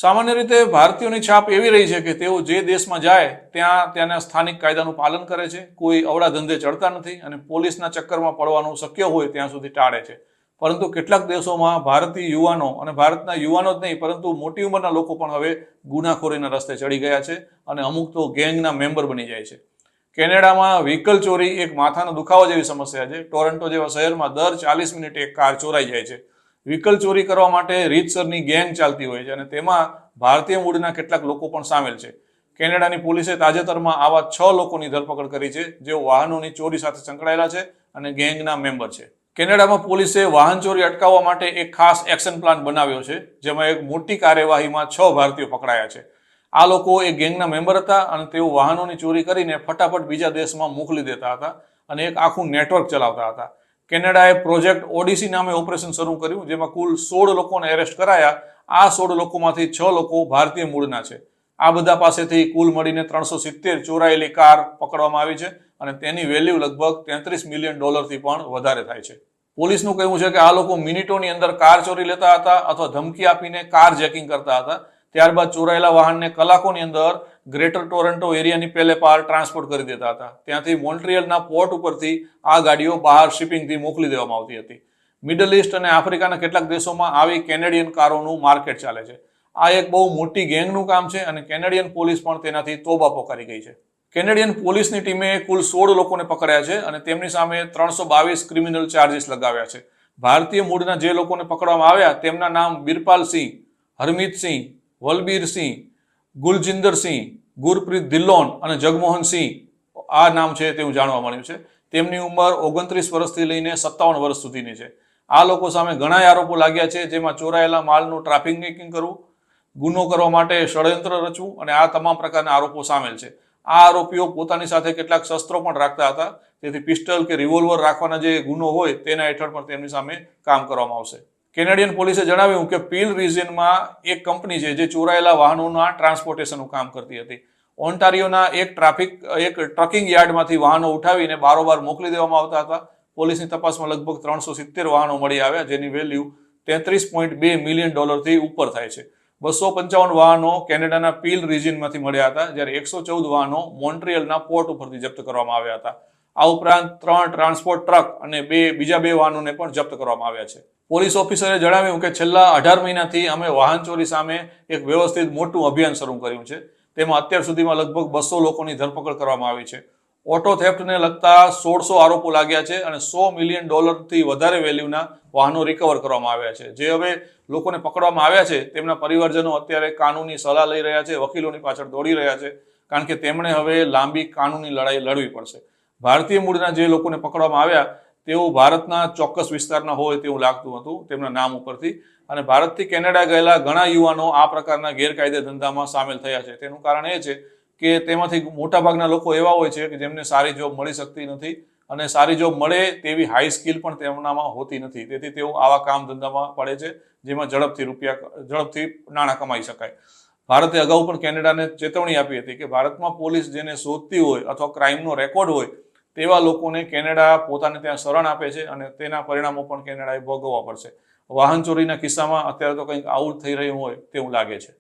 સામાન્ય રીતે ભારતીયોની છાપ એવી રહી છે કે તેઓ જે દેશમાં જાય ત્યાં ત્યાંના સ્થાનિક કાયદાનું પાલન કરે છે, કોઈ અવળા ધંધે ચડતા નથી અને પોલીસના ચક્કરમાં પડવાનું શક્ય હોય ત્યાં સુધી ટાળે છે. પરંતુ કેટલાક દેશોમાં ભારતીય યુવાનો અને ભારતના યુવાનો જ નહીં પરંતુ મોટી ઉંમરના લોકો પણ હવે ગુનાખોરીના રસ્તે ચડી ગયા છે અને અમુક તો ગેંગના મેમ્બર બની જાય છે. કેનેડામાં વ્હીકલ ચોરી એક માથાનો દુખાવો જેવી સમસ્યા છે. ટોરન્ટો જેવા શહેરમાં દર 40 મિનિટે એક કાર ચોરાઈ જાય છે. વ્હીકલ ચોરી કરવા માટે રીતસરની ગેંગ ચાલતી હોય છે અને તેમાં ભારતીય મૂળના કેટલાક લોકો પણ સામેલ છે. કેનેડાની પોલીસે તાજેતરમાં આવા 6 લોકોની ધરપકડ કરી છે જેઓ વાહનોની ચોરી સાથે સંકળાયેલા છે અને ગેંગના મેમ્બર છે. કેનેડામાં પોલીસે વાહન ચોરી અટકાવવા માટે એક ખાસ એક્શન પ્લાન બનાવ્યો છે, જેમાં એક મોટી કાર્યવાહીમાં 6 ભારતીયો પકડાયા છે. આ લોકો એક ગેંગના મેમ્બર હતા અને તેઓ વાહનોની ચોરી કરીને ફટાફટ બીજા દેશમાં મોકલી દેતા હતા અને એક આખું નેટવર્ક ચલાવતા હતા. કેનેડાએ પ્રોજેક્ટ ઓડિસી નામે ઓપરેશન શરૂ કર્યું, જેમાં કુલ 16 લોકોને એરેસ્ટ કરાયા. આ 16 લોકોમાંથી 6 લોકો ભારતીય મૂળના છે. આ બધા પાસેથી કુલ મળીને 370 ચોરાયેલી કાર પકડવામાં આવી છે અને તેની વેલ્યુ લગભગ $33 મિલિયન પણ વધારે થાય છે. પોલીસનું કહેવું છે કે આ લોકો મિનિટોની અંદર કાર ચોરી લેતા હતા અથવા ધમકી આપીને કાર જેકિંગ કરતા હતા. ત્યારબાદ ચોરાયેલા વાહનને કલાકોની અંદર ગ્રેટર ટોરન્ટો એરિયાની પેલે પાર ટ્રાન્સપોર્ટ કરી દેતા હતા. ત્યાંથી મોન્ટ્રીયલના પોર્ટ ઉપરથી આ ગાડીઓ બહાર શિપિંગથી મોકલી દેવામાં આવતી હતી. મિડલ ઇસ્ટ અને આફ્રિકાના કેટલાક દેશોમાં આવી કેનેડિયન કારોનું માર્કેટ ચાલે છે. આ એક બહુ મોટી ગેંગનું કામ છે અને કેનેડિયન પોલીસ પણ તેનાથી તોબા પોકારી ગઈ છે. કેનેડિયન પોલીસની ટીમે કુલ 16 લોકોને પકડ્યા છે અને તેમની સામે 322 ક્રિમિનલ ચાર્જીસ લગાવ્યા છે. ભારતીય મૂળના જે લોકોને પકડવામાં આવ્યા તેમના નામ બિરપાલ સિંહ, હરમીત સિંહ, વલબીર સિંહ, ગુલજિંદર સિંહ, ગુરપ્રીત ધિલ્લોન અને જગમોહન સિંહ આ નામ છે તેવું જાણવા મળ્યું છે. તેમની ઉંમર 29 વર્ષથી લઈને 57 વર્ષ સુધીની છે. આ લોકો સામે ઘણા આરોપો લાગ્યા છે, જેમાં ચોરાયેલા માલનું ટ્રાફિકિંગ કરવું, ગુનો કરવા માટે ષડયંત્ર રચવું અને આ તમામ પ્રકારના આરોપો સામેલ છે. આ આરોપીઓ પોતાની સાથે કેટલાક શસ્ત્રો પણ રાખતા હતા, તેથી પિસ્ટલ કે રિવોલ્વર રાખવાના જે ગુનો હોય તેના હેઠળ પણ તેમની સામે કામ કરવામાં આવશે. કેનેડિયન પોલીસે જણાવ્યું કે પીલ રિજિયનમાં એક કંપની છે જે ચોરાયેલા વાહનોના ટ્રાન્સપોર્ટેશનનું કામ કરતી હતી. ઓન્ટારિયોના એક ટ્રકિંગ યાર્ડમાંથી વાહનો ઉઠાવીને બારોબાર મોકલી દેવામાં આવતા હતા. પોલીસની તપાસમાં લગભગ 370 વાહનો મળી આવ્યા, જેની વેલ્યુ $33.2 મિલિયન થી ઉપર થાય છે. 255 વાહનો કેનેડાના પીલ રિજિયનમાંથી મળ્યા હતા, જ્યારે 114 વાહનો મોન્ટ્રીયલના પોર્ટ ઉપરથી જપ્ત કરવામાં આવ્યા હતા. આ ઉપરાંત 3 ટ્રાન્સપોર્ટ ટ્રક અને બીજા 2 વાહનોને પણ જપ્ત કરવામાં આવ્યા છે. પોલીસ ઓફિસરે જણાવ્યું કે છેલ્લા 18 મહિનાથી અમે વાહન ચોરી સામે એક વ્યવસ્થિત મોટું અભિયાન શરૂ કર્યું છે. તેમાં અત્યાર સુધીમાં લગભગ 200 લોકોની ધરપકડ કરવામાં આવી છે. ઓટો થેફ્ટને લગતા 1600 આરોપો લાગ્યા છે અને $100 મિલિયન થી વધારે વેલ્યુના વાહનો રિકવર કરવામાં આવ્યા છે. જે હવે લોકોને પકડવામાં આવ્યા છે તેમના પરિવારજનો અત્યારે કાનૂની સલાહ લઈ રહ્યા છે, વકીલોની પાછળ દોડી રહ્યા છે, કારણ કે તેમણે હવે લાંબી કાનૂની લડાઈ લડવી પડશે. ભારતીય મૂળના જે લોકોને પકડવામાં આવ્યા તેઓ ભારતના ચોક્કસ વિસ્તારના હોય તેવું લાગતું હતું તેમના નામ ઉપરથી, અને ભારતથી કેનેડા ગયેલા ઘણા યુવાનો આ પ્રકારના ગેરકાયદે ધંધામાં સામેલ થયા છે. તેનું કારણ એ છે કે તેમાંથી મોટાભાગના લોકો એવા હોય છે કે જેમને સારી જોબ મળી શકતી નથી અને સારી જોબ મળે તેવી હાઈ સ્કિલ પણ તેમનામાં હોતી નથી. તેથી તેઓ આવા કામ ધંધામાં પડે છે જેમાં ઝડપથી નાણાં કમાઈ શકાય. ભારતે અગાઉ પણ કેનેડાને ચેતવણી આપી હતી કે ભારતમાં પોલીસ જેને શોધતી હોય અથવા ક્રાઇમનો રેકોર્ડ હોય તેવા લોકોને કેનેડા પોતાને ત્યાં શરણ આપે છે અને તેના પરિણામો પણ કેનેડાએ ભોગવવા પડશે. વાહન ચોરીના કિસ્સામાં અત્યારે તો કંઈક આવું થઈ રહ્યું હોય તેવું લાગે છે.